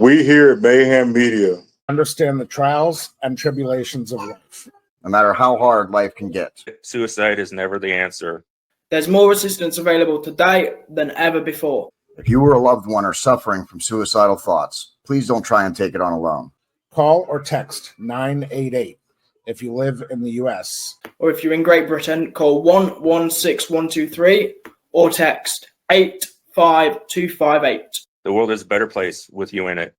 We here at Mayhem Media understand the trials and tribulations of life. No matter how hard life can get. Suicide is never the answer. There's more assistance available today than ever before. If you or a loved one are suffering from suicidal thoughts, please don't try and take it on alone. Call or text 988 if you live in the U.S. Or if you're in Great Britain, call 116123 or text 85258. The world is a better place with you in it.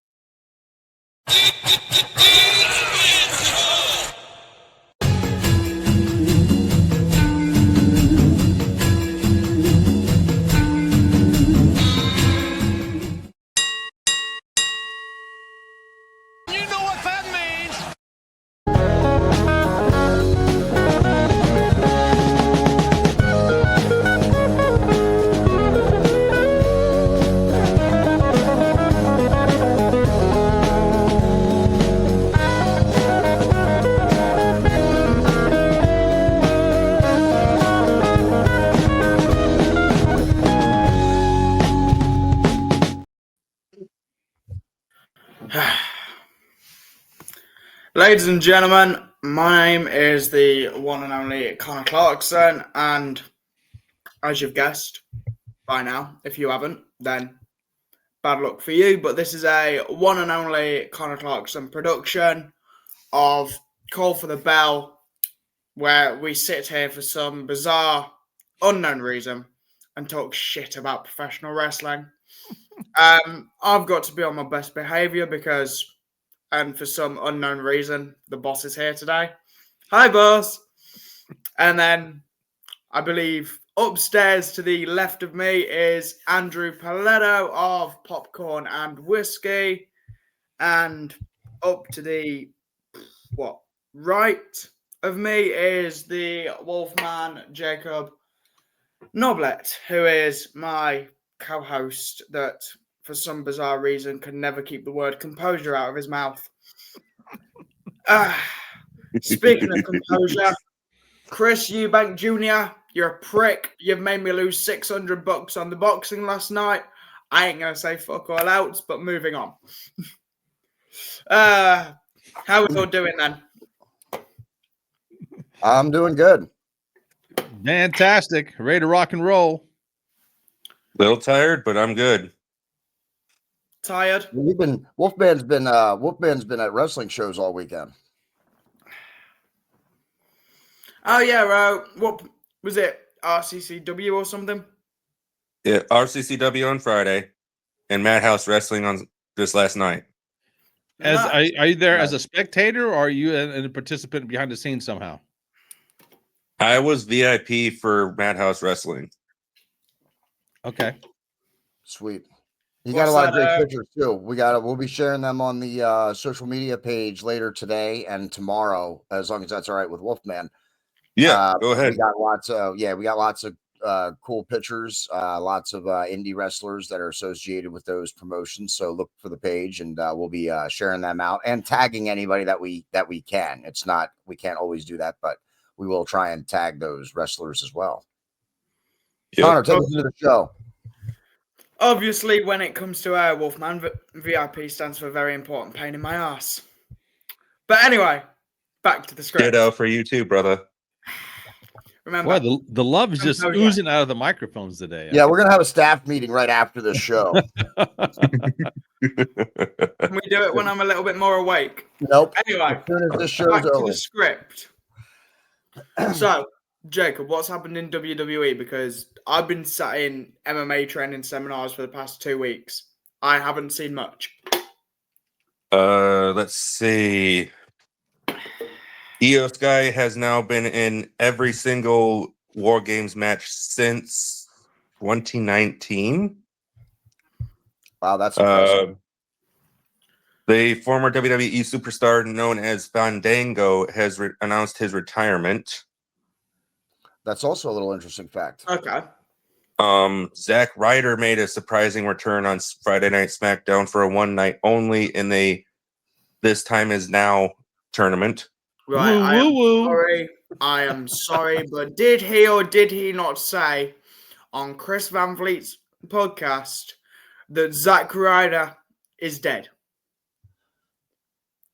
Ladies and gentlemen, my name is the one and only Conner Clarkson, and as you've guessed by now, if you haven't, then bad luck for you, but this is a one and only Conner Clarkson production of Call for the Bell, where we sit here for some bizarre, unknown reason and talk shit about professional wrestling. I've got to be on my best behavior because... and for some unknown reason, the boss is here today. Hi, boss. And then I believe upstairs to the left of me is Andrew Poletto of Popcorn and Whiskey. And up to the right of me is the Wolfman Jacob Noblitt, who is my co-host that... for some bizarre reason, can never keep the word composure out of his mouth. Speaking of composure, Chris Eubank Jr., you're a prick. You've made me lose $600 on the boxing last night. I ain't going to say fuck all else, but moving on. How are we all doing then? I'm doing good. Fantastic. Ready to rock and roll. Little tired, but I'm good. Tired? Wolfman's been at wrestling shows all weekend. Oh yeah, what was it? RCCW or something? Yeah, RCCW on Friday and Madhouse Wrestling on this last night. Are you there as a spectator, or are you a participant behind the scenes somehow? I was VIP for Madhouse Wrestling. Okay. Sweet. You got a lot of great pictures too. We'll be sharing them on the social media page later today and tomorrow, as long as that's all right with Wolfman. Yeah, go ahead. We got lots of cool pictures, lots of indie wrestlers that are associated with those promotions. So look for the page, and we'll be sharing them out and tagging anybody that we can. We can't always do that, but we will try and tag those wrestlers as well. Yep. Conner, take us into the show. Obviously, when it comes to our Wolfman, VIP stands for very important pain in my ass. But anyway, back to the script. Ditto for you too, brother. Remember, boy, the love is just oozing out of the microphones today. Yeah, we're gonna have a staff meeting right after this show. Can we do it when I'm a little bit more awake? Nope. Anyway, as soon as this show's back to over. the script. So, Jacob, what's happened in WWE? Because I've been sat in MMA training seminars for the past 2 weeks. I haven't seen much. Let's see. Io Sky has now been in every single War Games match since 2019. Wow, that's impressive. The former WWE superstar known as Fandango has announced his retirement. That's also a little interesting fact. Okay. Zack Ryder made a surprising return on Friday Night SmackDown for a one night only in the This Time Is Now tournament. Right, I am sorry, but did he or did he not say on Chris Van Vliet's podcast that Zack Ryder is dead?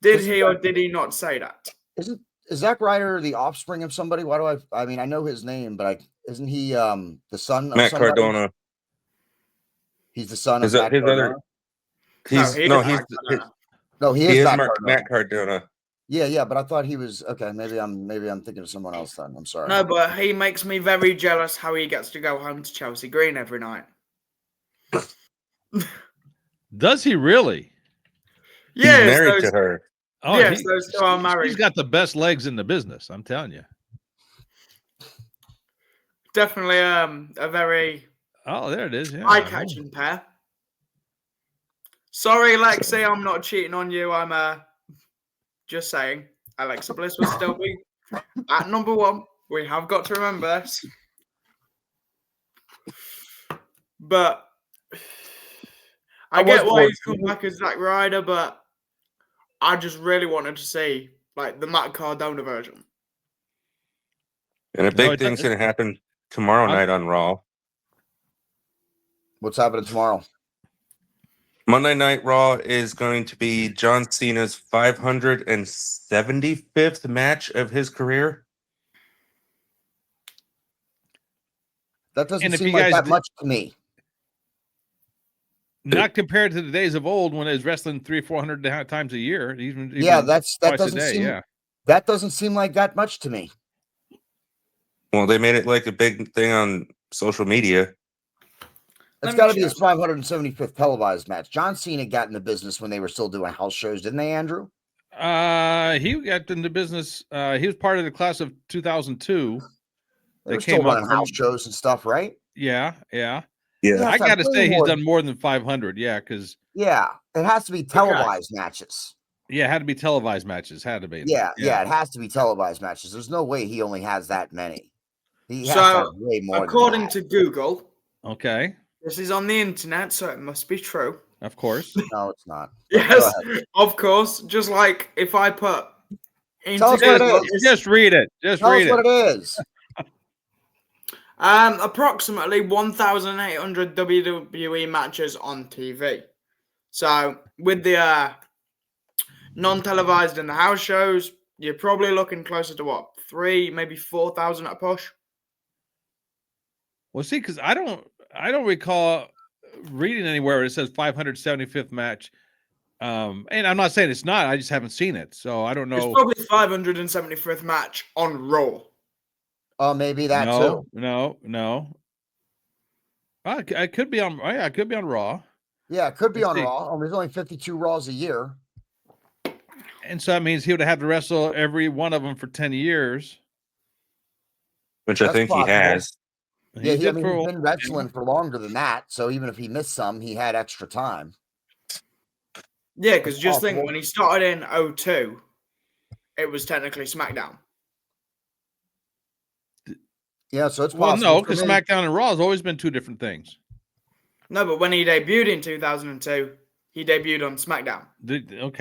Did he or did he not say that? Is Zack Ryder the offspring of somebody? Why do I mean, I know his name, but isn't he the son of Matt somebody? Cardona. He's the son of His Matt Cardona? He's he no, is he's Matt Cardona. No, he he is is Matt Matt Cardona. Cardona. Yeah, but I thought he was okay. Maybe I'm thinking of someone else then. I'm sorry. No, but he makes me very jealous how he gets to go home to Chelsea Green every night. Does he really? He's Yes, married to her. Oh, yes, those two are He's married. got the best legs in the business. I'm telling you. Definitely a very Oh, there it is. Yeah. eye-catching pair. Sorry, Lexi, I'm not cheating on you. I'm just saying. Alexa Bliss will still be at number 1. We have got to remember this. But I get why he's come back as Zack Ryder, but I just really wanted to see like the Matt Cardona version. And a big thing's going to happen tomorrow night on Raw. What's happening tomorrow? Monday Night Raw is going to be John Cena's 575th match of his career. That doesn't seem like that much to me. Not compared to the days of old when it was wrestling 300-400 times a year. Even that doesn't seem. That doesn't seem like that much to me. Well, they made it like a big thing on social media. It's got to be his 575th televised match. John Cena got in the business when they were still doing house shows, didn't they, Andrew? He got into business. He was part of the class of 2002. They were still running house shows and stuff, right? Yeah. I got to say he's done more than 500. Yeah, because it has to be televised matches. Yeah, it had to be televised matches. Had to be. Yeah, it has to be televised matches. There's no way he only has that many. He has to have way more. According to Google, okay, this is on the internet, so it must be true. Of course. No, it's not. Yes, of course. Just like if I put Tell us what it is. Just read it. Tell us what it is. Approximately 1,800 WWE matches on TV. So with the non-televised and the house shows, you're probably looking closer to what, 3, maybe 4,000 at a push. Well, see, because I don't recall reading anywhere where it says 575th match. And I'm not saying it's not. I just haven't seen it, so I don't know. It's probably 575th match on Raw. Oh, maybe that too. No. I could be on. I could be on Raw. Yeah, it could be on Raw. Oh, there's only 52 Raws a year. And so that means he would have had to wrestle every one of them for 10 years. Which I think he has. Yeah, he's been wrestling for longer than that. So even if he missed some, he had extra time. Yeah, because just think, when he started in 2002, it was technically SmackDown. Yeah, so it's possible. Well, no, because SmackDown and Raw has always been two different things. No, but when he debuted in 2002, he debuted on SmackDown.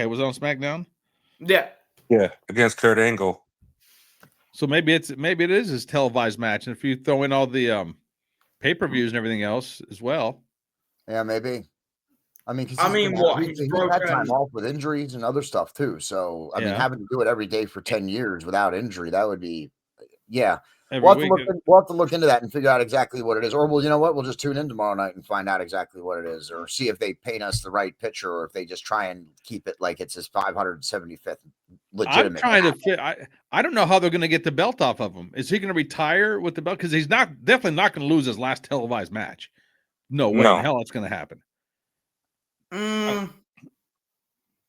Was it on SmackDown? Yeah. Yeah, against Kurt Angle. So maybe it is his televised match, and if you throw in all the pay-per-views and everything else as well. Yeah, maybe. I mean, he's had time off with injuries and other stuff too. So I mean, having to do it every day for 10 years without injury, that would be, We'll have to look into that and figure out exactly what it is. Or, you know what? We'll just tune in tomorrow night and find out exactly what it is, or see if they paint us the right picture, or if they just try and keep it like it's his 575th legitimate. I'm trying to fit. I don't know how they're going to get the belt off of him. Is he going to retire with the belt? Because he's definitely not going to lose his last televised match. No way in hell it's going to happen.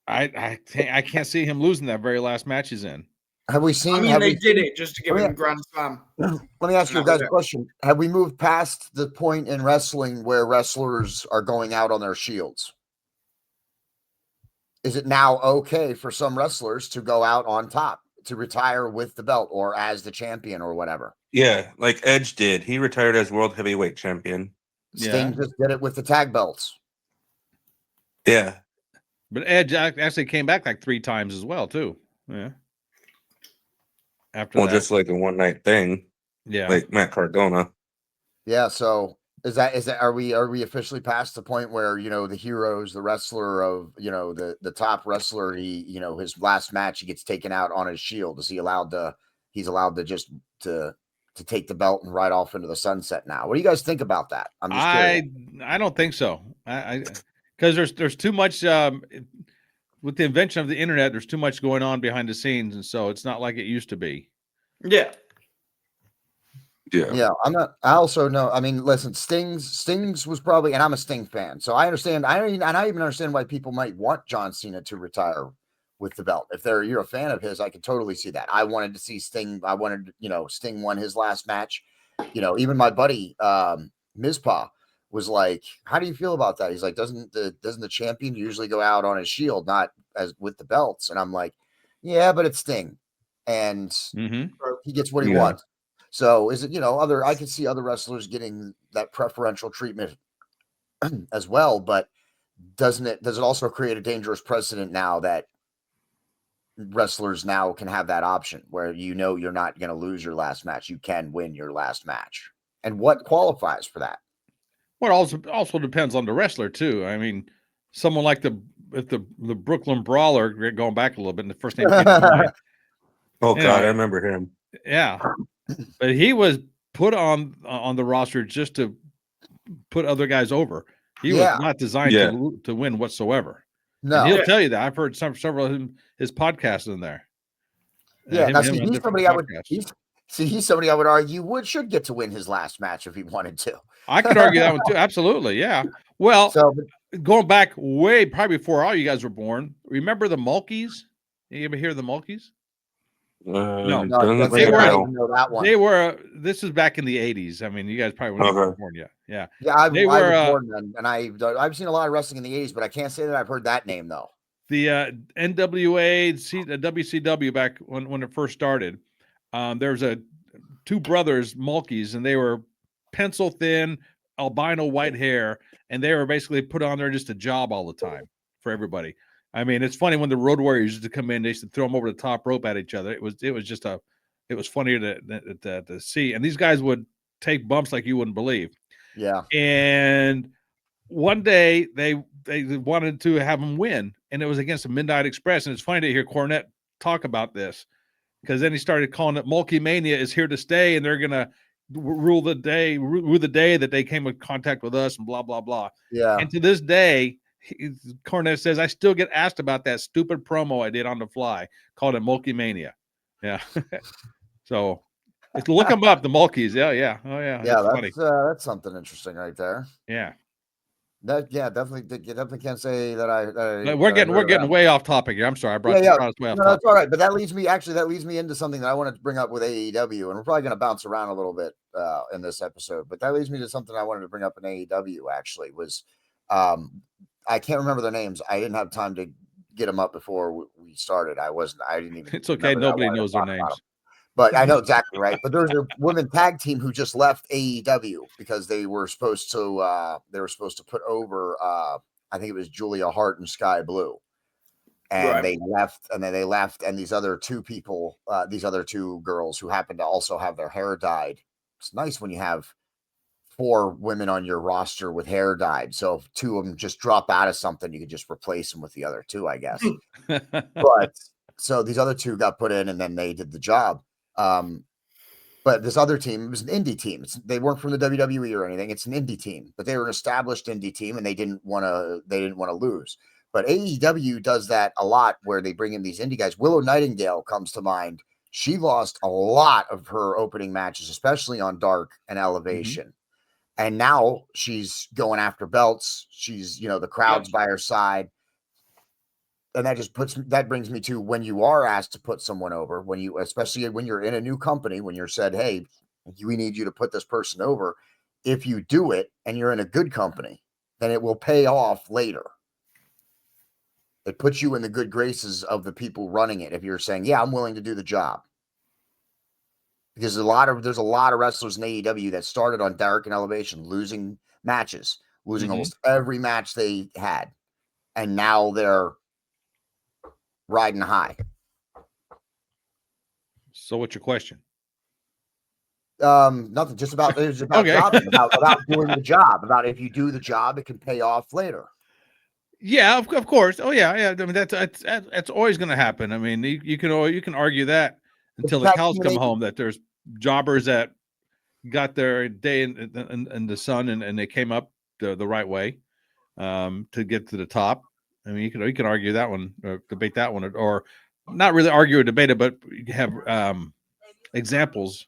I can't see him losing that very last match he's in. Have we seen? They did it just to give him a Grand Slam. Let me ask you guys a question. Have we moved past the point in wrestling where wrestlers are going out on their shields? Is it now okay for some wrestlers to go out on top, to retire with the belt or as the champion or whatever? Yeah, like Edge did. He retired as World Heavyweight Champion. Sting just did it with the tag belts. Yeah. But Edge actually came back like 3 times as well, too. Yeah. After just like a one-night thing. Yeah. Like Matt Cardona. Yeah, so Is that are we officially past the point where, you know, the heroes, the wrestler of, you know, the top wrestler, he, you know, his last match, he gets taken out on his shield. He's allowed to just to take the belt and ride off into the sunset now? What do you guys think about that? I'm just curious. I don't think so. Because there's too much with the invention of the internet, there's too much going on behind the scenes, and so it's not like it used to be. Yeah. Yeah, I also know. I mean, listen, Sting's was probably, and I'm a Sting fan, so I understand. I even understand why people might want John Cena to retire with the belt. If you're a fan of his, I can totally see that. I wanted to see Sting. I wanted, you know, Sting won his last match. You know, even my buddy Mizpah was like, "How do you feel about that?" He's like, "Doesn't the champion usually go out on his shield, not as with the belts?" And I'm like, "Yeah, but it's Sting, and he gets what he wants." So is it, you know, I can see other wrestlers getting that preferential treatment as well, but does it also create a dangerous precedent now that wrestlers now can have that option where, you know, you're not going to lose your last match, you can win your last match? And what qualifies for that? Well, it also depends on the wrestler too. I mean, someone like the Brooklyn Brawler, going back a little bit, and the first name came to mind. Oh God, I remember him. Yeah, but he was put on the roster just to put other guys over. He was not designed to win whatsoever. No, and he'll tell you that. I've heard several of his podcasts in there. Yeah, now see, he's somebody I would argue should get to win his last match if he wanted to. I could argue that one too. Absolutely, yeah. Well, going back way probably before all you guys were born. Remember the Mulkeys? You ever hear of the Mulkeys? No, they were that one. They were. This is back in the '80s. I mean, you guys probably weren't born yet. Yeah, yeah. I was born then, and I've seen a lot of wrestling in the '80s, but I can't say that I've heard that name though. The NWA, WCW back when it first started. There's two brothers, Mulkeys, and they were pencil thin, albino white hair, and they were basically put on there just a job all the time for everybody. I mean, it's funny when the Road Warriors used to come in, they used to throw them over the top rope at each other. It was funnier to see. And these guys would take bumps like you wouldn't believe. Yeah. And one day they wanted to have them win, and it was against the Midnight Express. And it's funny to hear Cornette talk about this, because then he started calling it Mulkey Mania is here to stay, and they're gonna rule the day that they came in contact with us, and blah blah blah. Yeah. And to this day, Cornette says, I still get asked about that stupid promo I did on the fly called it Mulkey Mania. Yeah. So look them up, the Mulkeys. Yeah. Oh yeah. Yeah, that's something interesting right there. Yeah. Definitely can't say that we're getting way off topic here. I'm sorry, I brought us way off topic. That's all right. But that leads me into something that I wanted to bring up with AEW, and we're probably going to bounce around a little bit in this episode. But that leads me to something I wanted to bring up in AEW. Actually, was I can't remember their names. I didn't have time to get them up before we started. I didn't even. It's okay. Nobody knows their names. But I know exactly right. But there's a women tag team who just left AEW because they were supposed to put over I think it was Julia Hart and Sky Blue. And they left, and these other two people, these other two girls who happen to also have their hair dyed. It's nice when you have 4 women on your roster with hair dyed. So if 2 of them just drop out of something, you could just replace them with the other 2, I guess. But so these other 2 got put in, and then they did the job. But this other team, it was an indie team. They weren't from the WWE or anything. It's an indie team, but they were an established indie team, and they didn't want to lose. But AEW does that a lot, where they bring in these indie guys. Willow Nightingale comes to mind. She lost a lot of her opening matches, especially on Dark and Elevation. Mm-hmm. And now she's going after belts. She's, the crowd's by her side. And that brings me to, when you are asked to put someone over, especially when you're in a new company, when you're said, hey, we need you to put this person over. If you do it and you're in a good company, then it will pay off later. It puts you in the good graces of the people running it. If you're saying, yeah, I'm willing to do the job. Because there's a lot of wrestlers in AEW that started on Dark and Elevation, losing matches, losing almost every match they had. And now they're riding high. So what's your question? Nothing. Just about it was about Okay. jobbing, about doing the job. About if you do the job, it can pay off later. Yeah, of course. Oh yeah. I mean that's always going to happen. I mean you can argue that until the cows come home that there's jobbers that got their day in the sun and they came up the right way to get to the top. I mean you can argue that one, or debate that one, or not really argue or debate it, but you have examples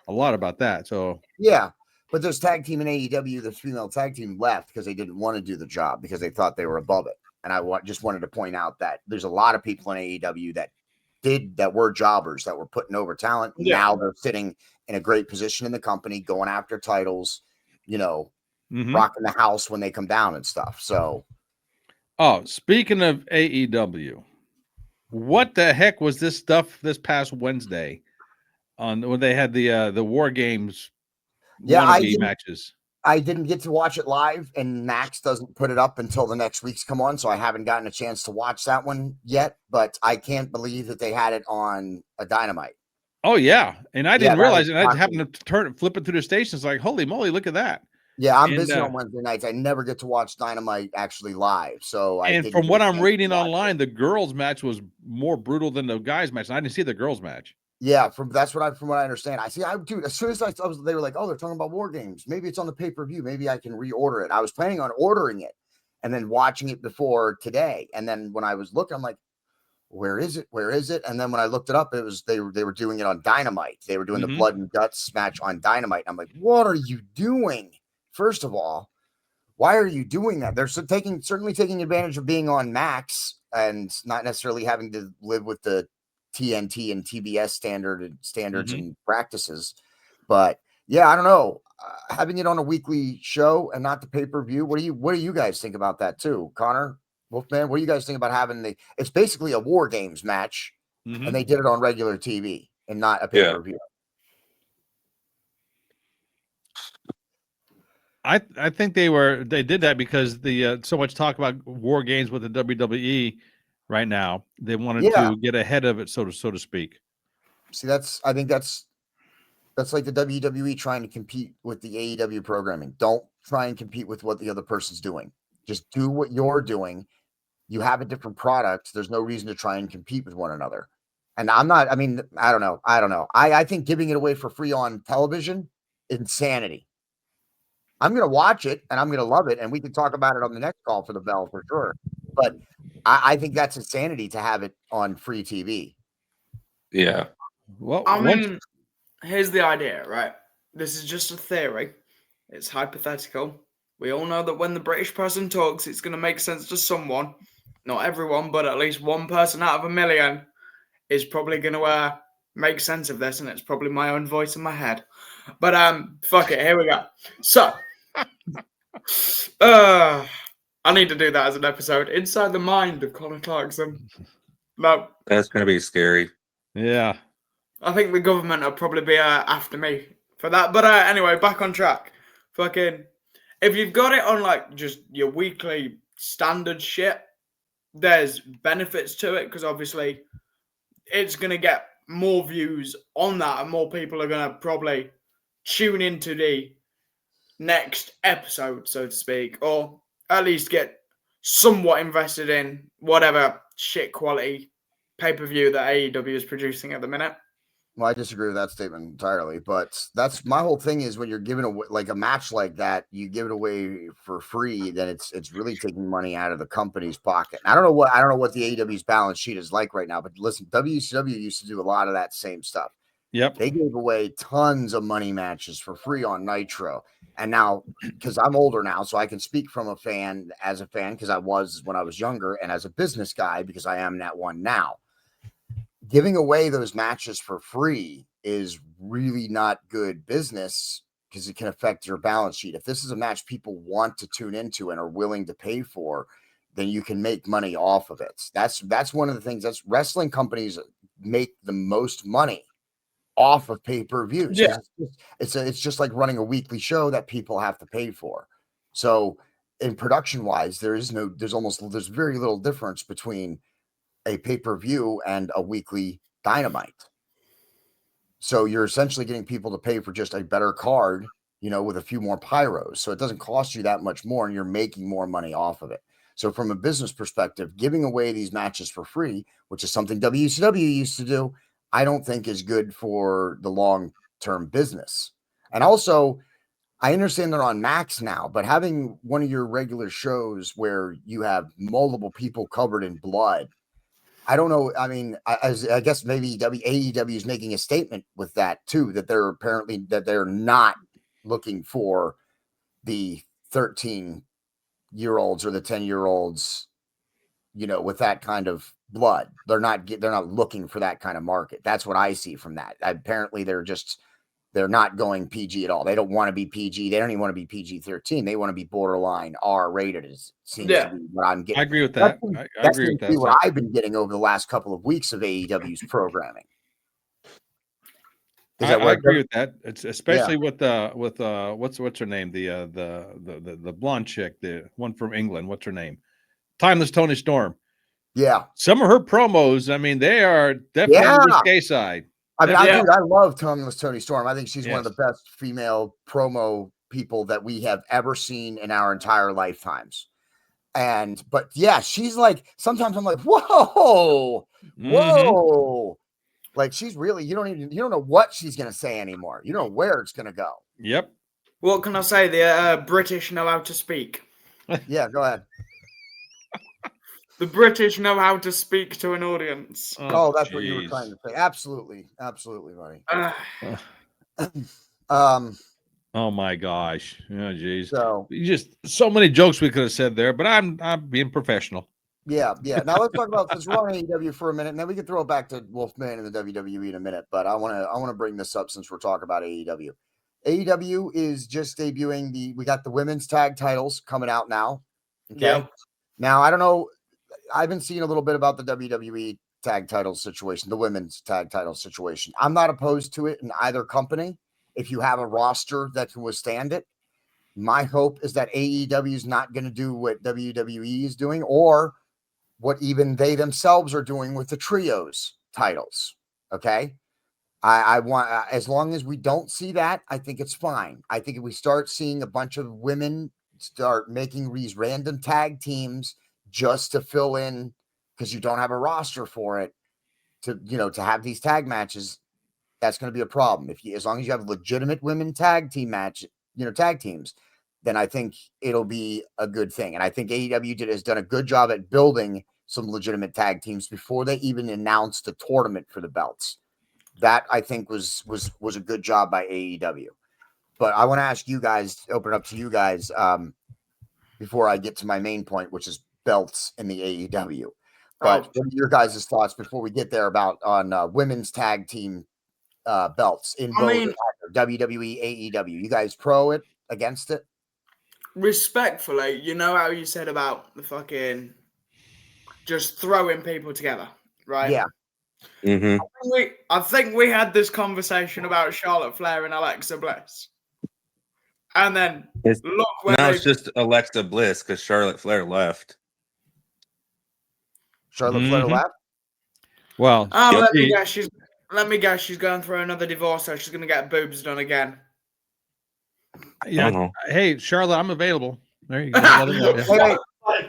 a lot about that. So yeah. But there's tag team in AEW, the female tag team left because they didn't want to do the job because they thought they were above it. And I just wanted to point out that there's a lot of people in AEW that were jobbers that were putting over talent. Yeah. Now they're sitting in a great position in the company, going after titles, Mhm. rocking the house when they come down and stuff. So, speaking of AEW, what the heck was this stuff this past Wednesday when they had the War Games matches? I didn't get to watch it live, and Max doesn't put it up until the next week's come on, so I haven't gotten a chance to watch that one yet. But I can't believe that they had it on a Dynamite. Oh yeah, and I didn't that realize was it. I shocking. happened to flip it through the stations, like holy moly, look at that! Yeah, I'm And, busy on Wednesday nights. I never get to watch Dynamite actually live. So And from what I'm reading online, the girls' match was more brutal than the guys' match. And I didn't see the girls' match. Yeah, from what I understand. As soon as they were like, oh, they're talking about War Games. Maybe it's on the pay-per-view. Maybe I can reorder it. I was planning on ordering it and then watching it before today. And then when I was looking, I'm like, where is it? Where is it? And then when I looked it up, it was they were doing it on Dynamite. They were doing the blood and guts match on Dynamite. I'm like, what are you doing? First of all, why are you doing that? They're certainly taking advantage of being on Max and not necessarily having to live with the TNT and TBS standards and practices. But yeah, I don't know. Having it on a weekly show and not the pay-per-view. What do you guys think about that too? Connor, Wolfman, what do you guys think about having it's basically a War Games match and they did it on regular TV and not a pay-per-view? I think they did that because the so much talk about War Games with the WWE right now. They wanted to get ahead of it, so to speak. See, I think that's like the WWE trying to compete with the AEW programming. Don't try and compete with what the other person's doing. Just do what you're doing. You have a different product. There's no reason to try and compete with one another. And I don't know. I think giving it away for free on television, insanity. I'm going to watch it and I'm going to love it. And we can talk about it on the next call for the bell for sure. But I think that's insanity to have it on free TV. Yeah. Well, here's the idea, right? This is just a theory. It's hypothetical. We all know that when the British person talks, it's going to make sense to someone. Not everyone, but at least one person out of a million is probably going to make sense of this, and it's probably my own voice in my head. But fuck it, here we go. So, I need to do that as an episode. Inside the mind of Conner Clarkson. No. That's going to be scary. Yeah. I think the government will probably be after me for that. But anyway, back on track. Fucking, if you've got it on like just your weekly standard shit, there's benefits to it because obviously it's going to get more views on that and more people are going to probably tune into the next episode, so to speak, or at least get somewhat invested in whatever shit quality pay-per-view that AEW is producing at the minute. Well, I disagree with that statement entirely, but that's my whole thing is when you're giving away like a match like that, you give it away for free, then it's really taking money out of the company's pocket. I don't know what the AEW's balance sheet is like right now, but listen, WCW used to do a lot of that same stuff. Yep. They gave away tons of money matches for free on Nitro. And now, because I'm older now, so I can speak from a fan because I was when I was younger, and as a business guy because I am that one now. Giving away those matches for free is really not good business because it can affect your balance sheet. If this is a match people want to tune into and are willing to pay for, then you can make money off of it. That's one of the things that's wrestling companies make the most money off of pay-per-views. Yeah. It's just like running a weekly show that people have to pay for. So in production wise, there's very little difference between a pay-per-view and a weekly Dynamite. So you're essentially getting people to pay for just a better card, with a few more pyros. So it doesn't cost you that much more, and you're making more money off of it. So from a business perspective, giving away these matches for free, which is something WCW used to do, I don't think is good for the long-term business. And also, I understand they're on Max now, but having one of your regular shows where you have multiple people covered in blood, I don't know. I mean, I guess maybe AEW is making a statement with that too, that they're not looking for the 13-year-olds or the 10-year-olds, with that kind of blood. They're not looking for that kind of market. That's what I see from that. Apparently, they're not going PG at all. They don't want to be PG. They don't even want to be PG-13. They want to be borderline R-rated. It seems to be what I'm getting. I agree with that. I agree with that. What I've been getting over the last couple of weeks of AEW's programming. I agree with that. It's especially with what's her name? The blonde chick, the one from England. What's her name? Timeless Tony Storm. Yeah. Some of her promos, I mean, they are definitely on the risque side. I mean, I love Timeless Tony Storm. I think she's one of the best female promo people that we have ever seen in our entire lifetimes. But yeah, she's like, sometimes I'm like, whoa. Like, she's really, you don't know what she's going to say anymore. You don't know where it's going to go. Yep. What can I say? The British know how to speak. Yeah, go ahead. The British know how to speak to an audience. Oh, that's what you were trying to say. Absolutely, buddy. Oh my gosh. Oh geez. So so many jokes we could have said there, but I'm being professional. Yeah. Now let's talk about this. We're on AEW for a minute, and then we can throw it back to Wolfman and the WWE in a minute. But I want to bring this up since we're talking about AEW. AEW is just debuting we got the women's tag titles coming out now. Okay. Yeah. Now I don't know. I've been seeing a little bit about the WWE tag title situation, the women's tag title situation. I'm not opposed to it in either company. If you have a roster that can withstand it, my hope is that AEW is not going to do what WWE is doing or what even they themselves are doing with the trios titles. Okay. I want, as long as we don't see that, I think it's fine. I think if we start seeing a bunch of women start making these random tag teams just to fill in because you don't have a roster for it to have these tag matches, that's going to be a problem. As long as you have legitimate women tag team tag teams, then I think it'll be a good thing. And I think AEW has done a good job at building some legitimate tag teams before they even announced the tournament for the belts. That I think was a good job by AEW. But I want to ask you guys, open it up to you guys before I get to my main point, which is belts in the AEW. But what are your guys' thoughts before we get there on women's tag team belts in both WWE, AEW? You guys pro it, against it? Respectfully, you know how you said about the fucking just throwing people together, right? Yeah. Mm-hmm. I think we had this conversation about Charlotte Flair and Alexa Bliss. And then look where now it's just Alexa Bliss because Charlotte Flair left. Charlotte Flair left? Well, let me guess she's going through another divorce, so she's gonna get boobs done again. Yeah. Hey, Charlotte, I'm available. There you go. Wait.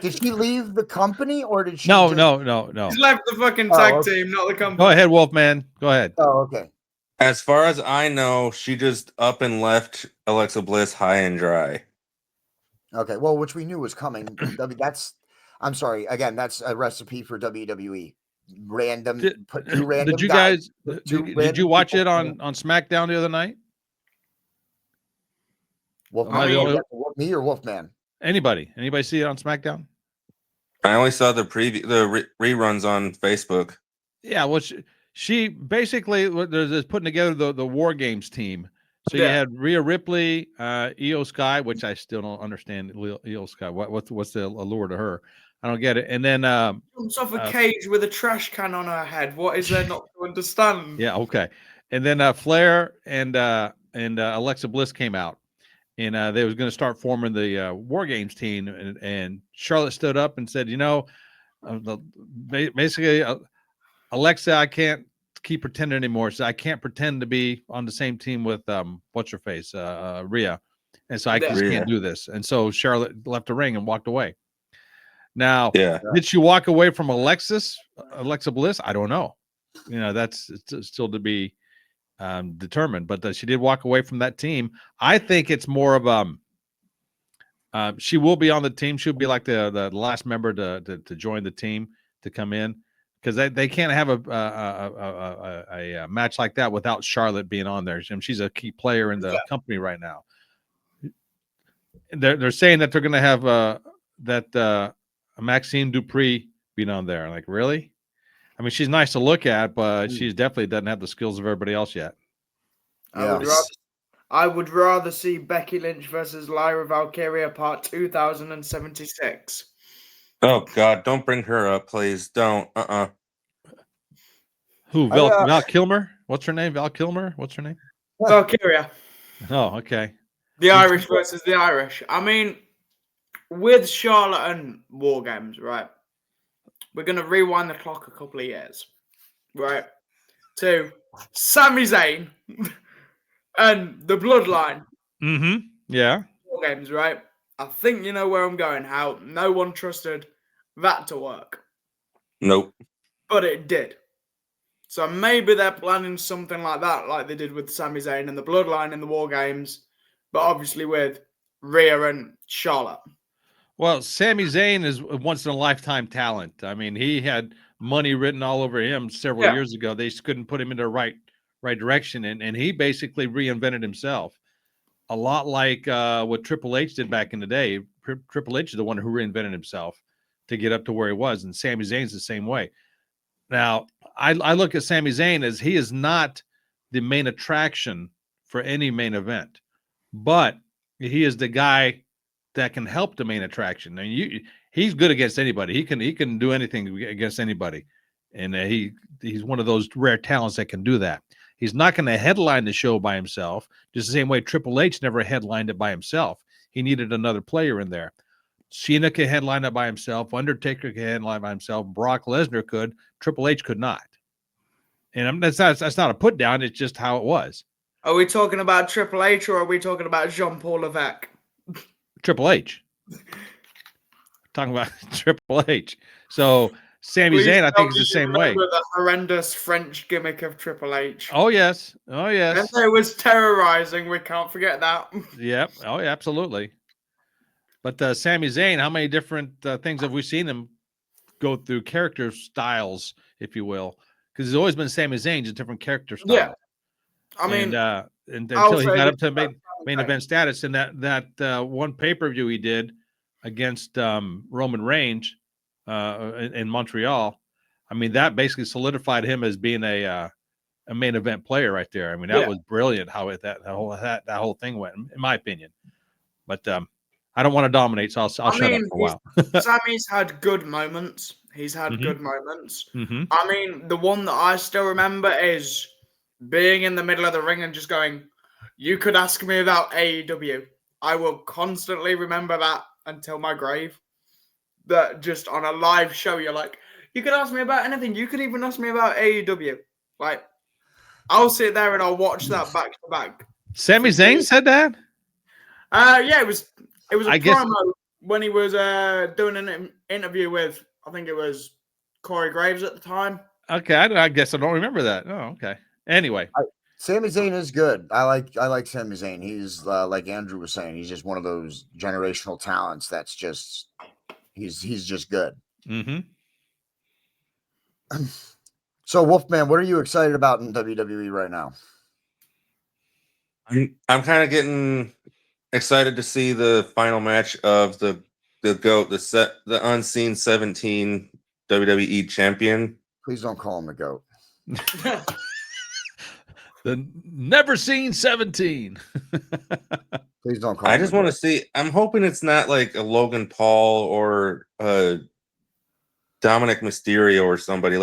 Did she leave the company or did she? No. She's left the fucking tag team, not the company. Go ahead, Wolfman. Go ahead. Oh, okay. As far as I know, she just up and left Alexa Bliss high and dry. Okay, well, which we knew was coming. I'm sorry. Again, that's a recipe for WWE. Put two random. Did you guys? Did you watch it on SmackDown the other night? Me or Wolfman? Anybody see it on SmackDown? I only saw the reruns on Facebook. Yeah, well, she basically was putting together the War Games team. So you had Rhea Ripley, Io Sky, which I still don't understand. Io Sky, what's the allure to her? I don't get it. And then jumps off a cage with a trash can on her head. What is there not to understand? Yeah, okay. And then Flair and Alexa Bliss came out. And they was going to start forming the War Games team, and Charlotte stood up and said, basically, Alexa, I can't keep pretending anymore. So I can't pretend to be on the same team with what's her face, Rhea, and so I just Rhea. can't do this. And so Charlotte left the ring and walked away. Now, Yeah. did she walk away from Alexa Bliss? I don't know. That's still to be determined. But she did walk away from that team. I think it's more of she will be on the team. She'll be like the last member to join the team to come in, because they can't have a match like that without Charlotte being on there. She's a key player in the company right now. They're saying that they're going to have Maxine Dupree being on there. Like, really? I mean, she's nice to look at, but she definitely doesn't have the skills of everybody else yet. I would rather see Becky Lynch versus Lyra Valkyria Part 2076. Oh God, don't bring her up, please. Don't. Who? Val Kilmer? What's her name? Val Kilmer? What's her name? Valkyria. Oh, okay. The Irish versus the Irish. I mean, with Charlotte and War Games, right? We're going to rewind the clock a couple of years, right? To Sami Zayn and the Bloodline. Mm-hmm. Yeah. War Games, right? I think you know where I'm going, how no one trusted that to work. Nope. But it did. So maybe they're planning something like that, like they did with Sami Zayn and the Bloodline in the War Games, but obviously with Rhea and Charlotte. Well, Sami Zayn is a once-in-a-lifetime talent. I mean, he had money written all over him several years ago. They just couldn't put him in the right direction, and he basically reinvented himself. A lot like what Triple H did back in the day. Triple H is the one who reinvented himself to get up to where he was, and Sami Zayn's the same way. Now, I look at Sami Zayn as he is not the main attraction for any main event, but he is the guy that can help the main attraction. I mean, he's good against anybody. He can do anything against anybody, and he's one of those rare talents that can do that. He's not going to headline the show by himself, just the same way Triple H never headlined it by himself. He needed another player in there. Cena could headline it by himself. Undertaker could headline by himself. Brock Lesnar could. Triple H could not. And that's not a put down. It's just how it was. Are we talking about Triple H or are we talking about Jean-Paul Levesque? Triple H. Talking about Triple H. So Sami Zayn, I think, is the same way. The horrendous French gimmick of Triple H. Oh yes. Oh yes. And it was terrorizing. We can't forget that. Yep. Oh, yeah, absolutely. But Sami Zayn, how many different things have we seen him go through? Character styles, if you will, because he's always been Sami Zayn, just different character styles. Yeah. I mean, and until he got up to main event status in that one pay-per-view he did against Roman Reigns in Montreal. I mean, that basically solidified him as being a main event player right there. I mean, that was brilliant how that whole thing went, in my opinion. But I don't want to dominate, so I'll shut up for a while. Sammy's had good moments. He's had good moments. Mm-hmm. I mean, the one that I still remember is being in the middle of the ring and just going, "You could ask me about AEW." I will constantly remember that until my grave. That just on a live show, you're like, "You could ask me about anything. You could even ask me about AEW." Like, I'll sit there and I'll watch that back to back. Sami Zayn said that? Yeah, it was a promo when he was doing an interview with, I think it was Corey Graves at the time. Okay, I guess I don't remember that. Oh, okay. Anyway, Sami Zayn is good. I like Sami Zayn. He's like Andrew was saying, he's just one of those generational talents that's just he's just good. Mm-hmm. So Wolfman, what are you excited about in WWE right now? I'm kind of getting excited to see the final match of the GOAT, the unseen 17 WWE champion. Please don't call him the GOAT. The never seen 17. Please don't call him. I just want to see. I'm hoping it's not like a Logan Paul or Dominic Mysterio or somebody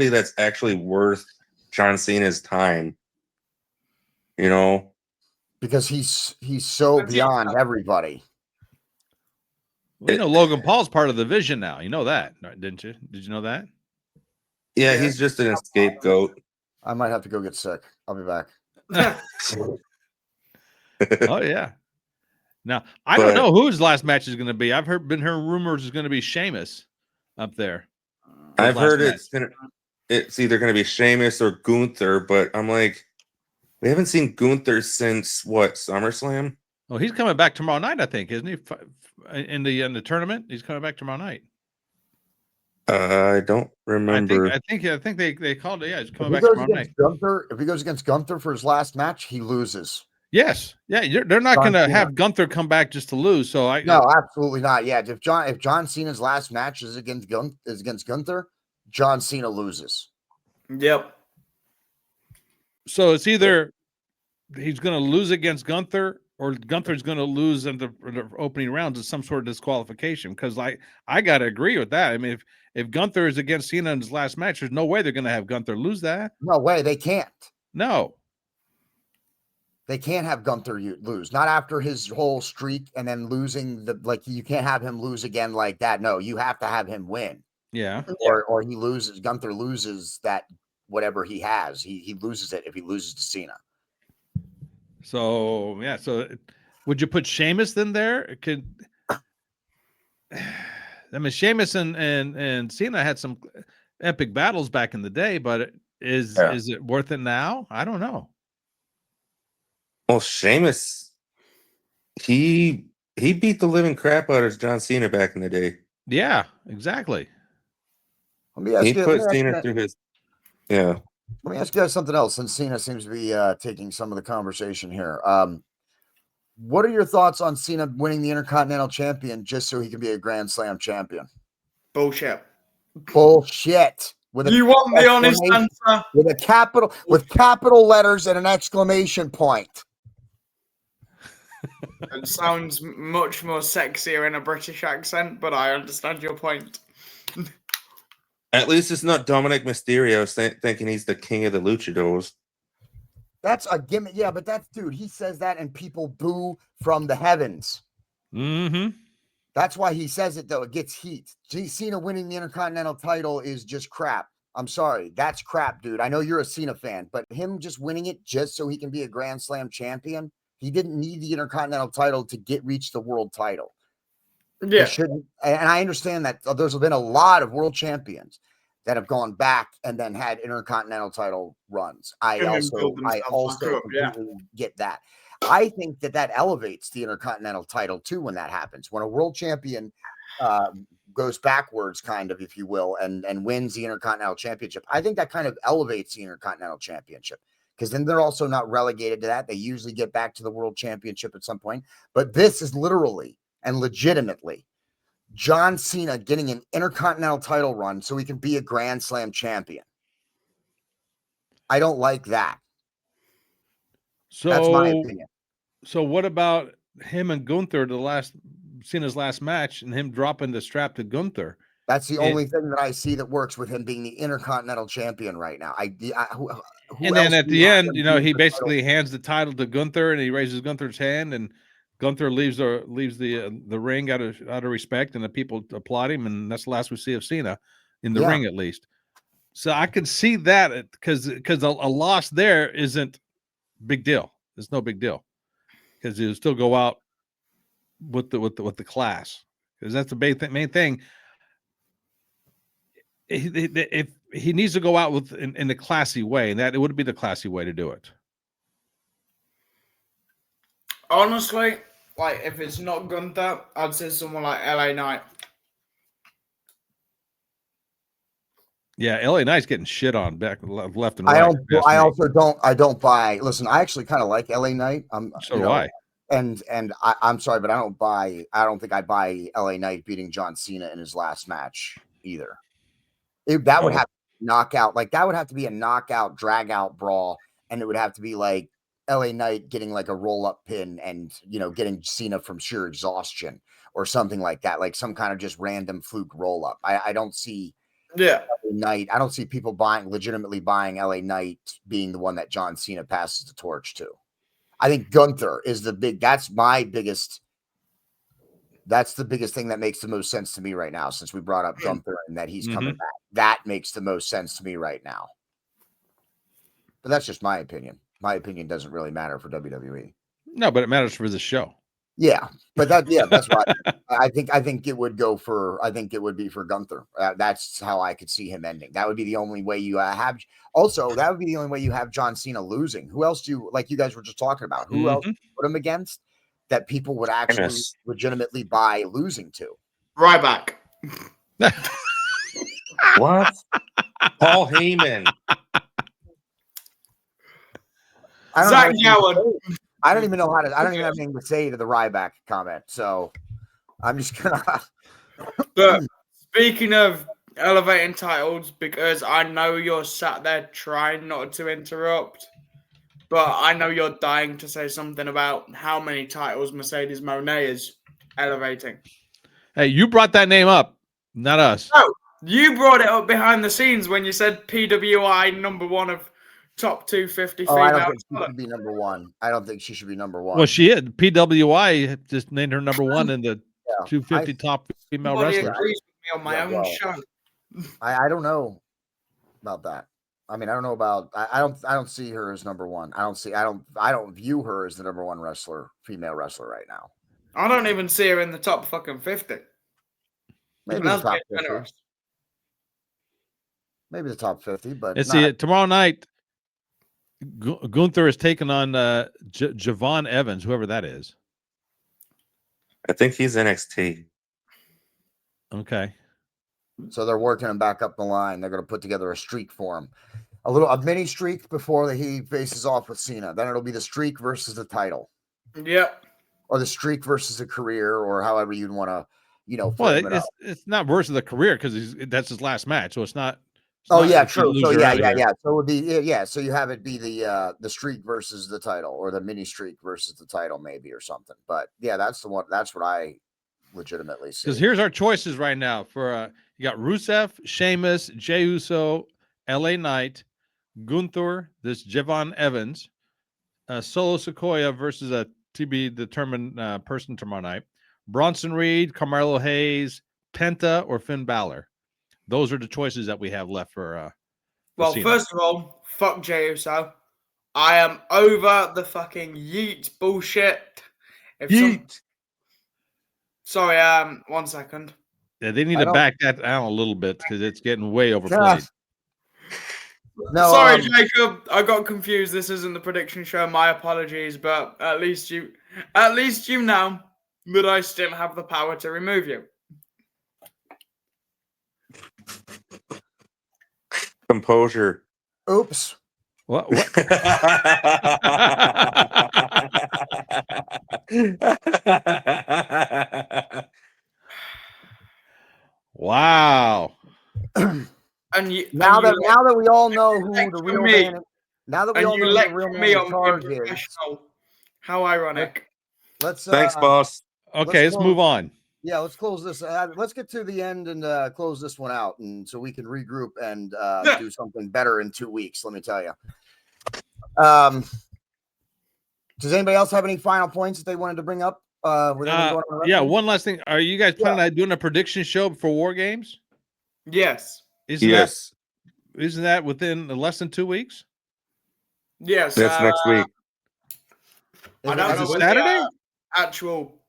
that's actually worth John Cena's time. You know, because he's so beyond everybody. Well, you know, Logan Paul's part of the Vision now. You know that, didn't you? Did you know that? Yeah, he's just an scapegoat. I might have to go get sick. I'll be back. Oh yeah. Now I don't know who his last match is going to be. I've been hearing rumors is going to be Sheamus up there. I've heard it's either going to be Sheamus or Gunther, but I'm like, we haven't seen Gunther since what, SummerSlam? Oh, he's coming back tomorrow night, I think, isn't he? In the tournament, he's coming back tomorrow night. I don't remember. I think they called it. Yeah, he's coming back If tomorrow night. If he goes against Gunther for his last match, he loses. Yes, yeah, they're not going to have Gunther come back just to lose. So no, absolutely not. Yeah, if John Cena's last match is against Gunther, John Cena loses. Yep. So it's either he's going to lose against Gunther or Gunther's going to lose in the opening rounds of some sort of disqualification. Because I got to agree with that. I mean, if Gunther is against Cena in his last match, there's no way they're going to have Gunther lose that. No way, they can't. No. They can't have Gunther lose. Not after his whole streak and then losing you can't have him lose again like that. No, you have to have him win. Yeah. Or he loses. Gunther loses that whatever he has. He loses it if he loses to Cena. So yeah. So would you put Sheamus in there? I mean, Sheamus and Cena had some epic battles back in the day, but is it worth it now? I don't know. Well, Sheamus, he beat the living crap out of John Cena back in the day. Yeah, exactly. He put Cena through his. Yeah. Let me ask you guys something else, since Cena seems to be taking some of the conversation here. What are your thoughts on Cena winning the Intercontinental Champion just so he can be a Grand Slam champion? Bullshit. Bullshit. You want the honest answer? With capital letters and an exclamation point. It sounds much more sexier in a British accent, but I understand your point. At least it's not Dominic Mysterio thinking he's the king of the luchadors. That's a gimmick. Yeah, but dude, he says that and people boo from the heavens. Mm-hmm. That's why he says it, though. It gets heat. Cena winning the Intercontinental title is just crap. I'm sorry. That's crap, dude. I know you're a Cena fan, but him just winning it just so he can be a Grand Slam champion, he didn't need the Intercontinental title to reach the world title. Yeah. And I understand that there's been a lot of world champions that have gone back and then had Intercontinental title runs. I also get that. I think that elevates the Intercontinental title too when that happens. When a world champion goes backwards, kind of, if you will, and wins the Intercontinental Championship, I think that kind of elevates the Intercontinental Championship, because then they're also not relegated to that. They usually get back to the World Championship at some point. But this is literally and legitimately John Cena getting an Intercontinental title run so he can be a Grand Slam champion. I don't like that. So that's my opinion. So what about him and Gunther, Cena's last match, and him dropping the strap to Gunther? That's the only thing that I see that works with him being the Intercontinental Champion right now. And then at the end, he basically hands the title to Gunther, and he raises Gunther's hand, and Gunther leaves the ring out of respect, and the people applaud him, and that's the last we see of Cena in the ring, at least. So I can see that because a loss there isn't big deal. It's no big deal because he'll still go out with the class, because that's the main thing. If he needs to go out in a classy way, and that it would be the classy way to do it. Honestly, like, if it's not Gunther, I'd say someone like LA Knight. Yeah, LA Knight's getting shit on back left and right. I don't buy. Listen, I actually kind of like LA Knight. So do I. And I'm sorry, but I don't think I buy LA Knight beating John Cena in his last match either. That would have to knockout, like that would have to be a knockout, drag out brawl, and it would have to be like LA Knight getting like a roll up pin and getting Cena from sheer exhaustion or something like that, like some kind of just random fluke roll up. I don't see LA Knight. I don't see people legitimately buying LA Knight being the one that John Cena passes the torch to. I think Gunther is the biggest thing that makes the most sense to me right now, since we brought up Gunther and that he's coming back. That makes the most sense to me right now. But that's just my opinion. My opinion doesn't really matter for WWE. No, but it matters for the show. Yeah, but that's why I think it would go for. I think it would be for Gunther. That's how I could see him ending. That would be the only way you have. Also, that would be the only way you have John Cena losing. Who else do you like? You guys were just talking about who else put him against that people would actually legitimately buy losing to. Ryback. What? Paul Heyman. Zach Gowen. I don't even know how to. I don't even have anything to say to the Ryback comment. So I'm just gonna. But speaking of elevating titles, because I know you're sat there trying not to interrupt, but I know you're dying to say something about how many titles Mercedes Moné is elevating. Hey, you brought that name up, not us. No, you brought it up behind the scenes when you said PWI #1 of top 250 female. I don't think she should be number one. I don't think she should be number one. Well, she is. PWI just named her #1 in the 250 top female wrestlers. Agrees with me on my own show. I don't know about that. I mean, I don't know about. I don't see her as number one. I don't view her as the #1 female wrestler right now. I don't even see her in the top fucking 50. Maybe the top 50. Maybe the top 50, but let's see it tomorrow night. Gunther is taking on Javon Evans, whoever that is. I think he's NXT. Okay. So they're working him back up the line. They're going to put together a streak for him. A mini streak before he faces off with Cena. Then it'll be the streak versus the title. Yep. Or the streak versus a career, or however you'd want to, Well, it's not versus the career because that's his last match, so it's not. True. So yeah. So it would be So you have it be the streak versus the title, or the mini streak versus the title, maybe, or something. But yeah, that's the one. That's what I legitimately see. Because here's our choices right now for you got Rusev, Sheamus, Jey Uso, LA Knight, Gunther, this Javon Evans, Solo Sequoia versus a to be determined person tomorrow night, Bronson Reed, Carmelo Hayes, Penta, or Finn Balor. Those are the choices that we have left for. Well, first of all, fuck Jey Uso. I am over the fucking yeet bullshit. Sorry, 1 second. Yeah, they need to back that down a little bit because it's getting way overplayed. No, sorry, Jacob. I got confused. This isn't the prediction show. My apologies, but at least you know that I still have the power to remove you. Composure. Oops. What? Wow. Now that we all know who the real man is, now that we all know who the real man in charge is. How ironic. Thanks, boss. Okay, let's move on. Yeah, let's close this. Let's get to the end and close this one out, and so we can regroup and do something better in 2 weeks. Let me tell you. Does anybody else have any final points that they wanted to bring up? One last thing. Are you guys planning on doing a prediction show for War Games? Yes. Isn't that within less than 2 weeks? Yes. That's next week. I don't know Saturday? Actual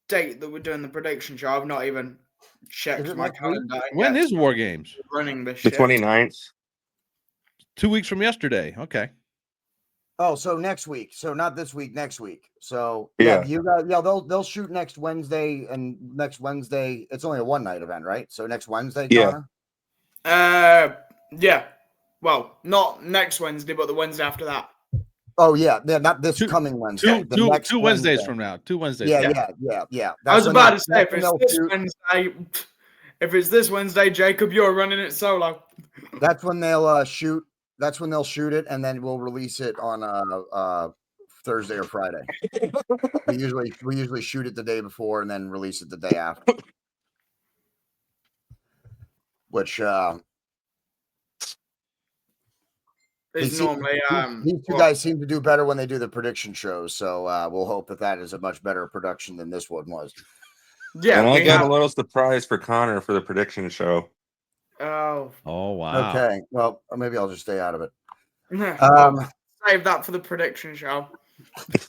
date that we're doing the prediction show. I've not even checked my calendar. When is War Games? Running this the 29th. 2 weeks from yesterday. Okay. Oh, so next week. So not this week, next week. So you guys, they'll shoot next Wednesday, and next Wednesday it's only a one night event, right? So next Wednesday, Connor? Yeah. Well, not next Wednesday, but the Wednesday after that. Oh yeah, not this coming Wednesday. Two Wednesdays from now. 2 Wednesdays. Yeah. I was about to say if it's this Wednesday, Jacob, you're running it solo. That's when they'll shoot. That's when they'll shoot it, and then we'll release it on Thursday or Friday. we usually shoot it the day before and then release it the day after. Which is normally these two guys seem to do better when they do the prediction shows. So we'll hope that is a much better production than this one was. Yeah, and I got a little surprise for Connor for the prediction show. Oh wow. Okay. Well, maybe I'll just stay out of it. Save that for the prediction show.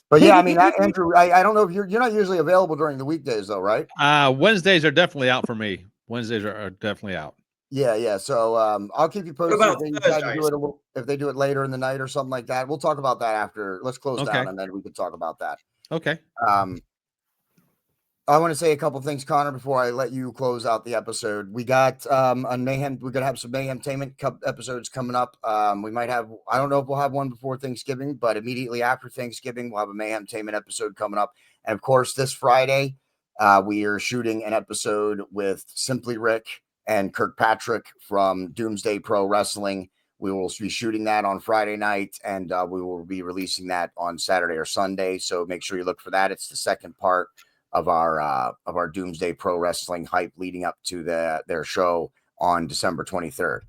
But yeah, I mean, Andrew, I don't know if you're not usually available during the weekdays though, right? Wednesdays are definitely out for me. Wednesdays are definitely out. Yeah. So I'll keep you posted about if they decide to do Thursdays? it if they do it later in the night or something like that. We'll talk about that after. Let's close Okay. down and then we can talk about that. Okay. I want to say a couple things, Connor, before I let you close out the episode. We got a Mayhem. We're gonna have some Mayhemtainment Cup episodes coming up. We might have. I don't know if we'll have one before Thanksgiving, but immediately after Thanksgiving, we'll have a Mayhemtainment episode coming up. And of course, this Friday, we are shooting an episode with Simply Rick and Kirkpatrick from Doomsday Pro Wrestling. We will be shooting that on Friday night, and we will be releasing that on Saturday or Sunday. So make sure you look for that. It's the second part of our Doomsday Pro Wrestling hype leading up to their show on December 23rd.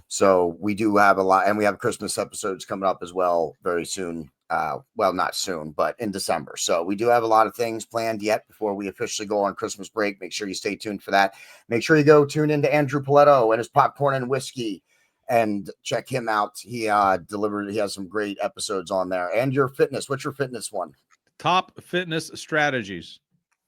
So we do have a lot, and we have Christmas episodes coming up as well very soon. Well, not soon, but in December. So we do have a lot of things planned yet before we officially go on Christmas break. Make sure you stay tuned for that. Make sure you go tune into Andrew Poletto and his Popcorn and Whiskey and check him out. He has some great episodes on there. And your fitness. What's your fitness one? Top Fitness Strategies.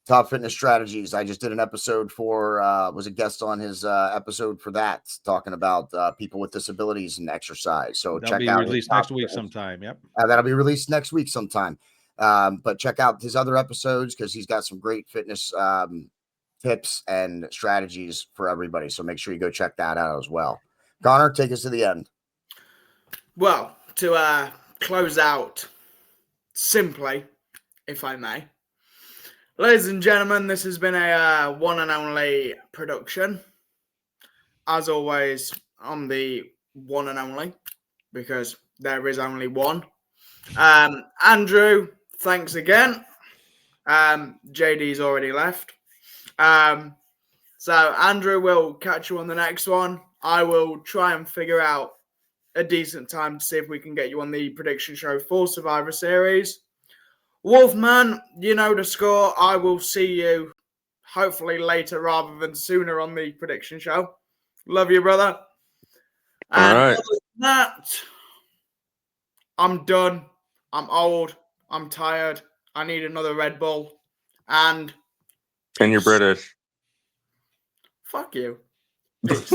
Top Fitness Strategies. I just did an episode for was a guest on his episode for that, talking about people with disabilities and exercise. So That'll check be out released next week sometime. Yep. That'll be released next week sometime. But check out his other episodes because he's got some great fitness tips and strategies for everybody. So make sure you go check that out as well. Connor, take us to the end. Well, to close out simply, if I may. Ladies and gentlemen, this has been a one and only production. As always, I'm the one and only because there is only one. Andrew, thanks again. JD's already left. So Andrew, will catch you on the next one. I will try and figure out a decent time to see if we can get you on the prediction show for Survivor Series. Wolfman, you know the score. I will see you hopefully later rather than sooner on the prediction show. Love you, brother. And All right. other than that, I'm done. I'm old. I'm tired. I need another Red Bull. And And you're British. fuck you. Peace.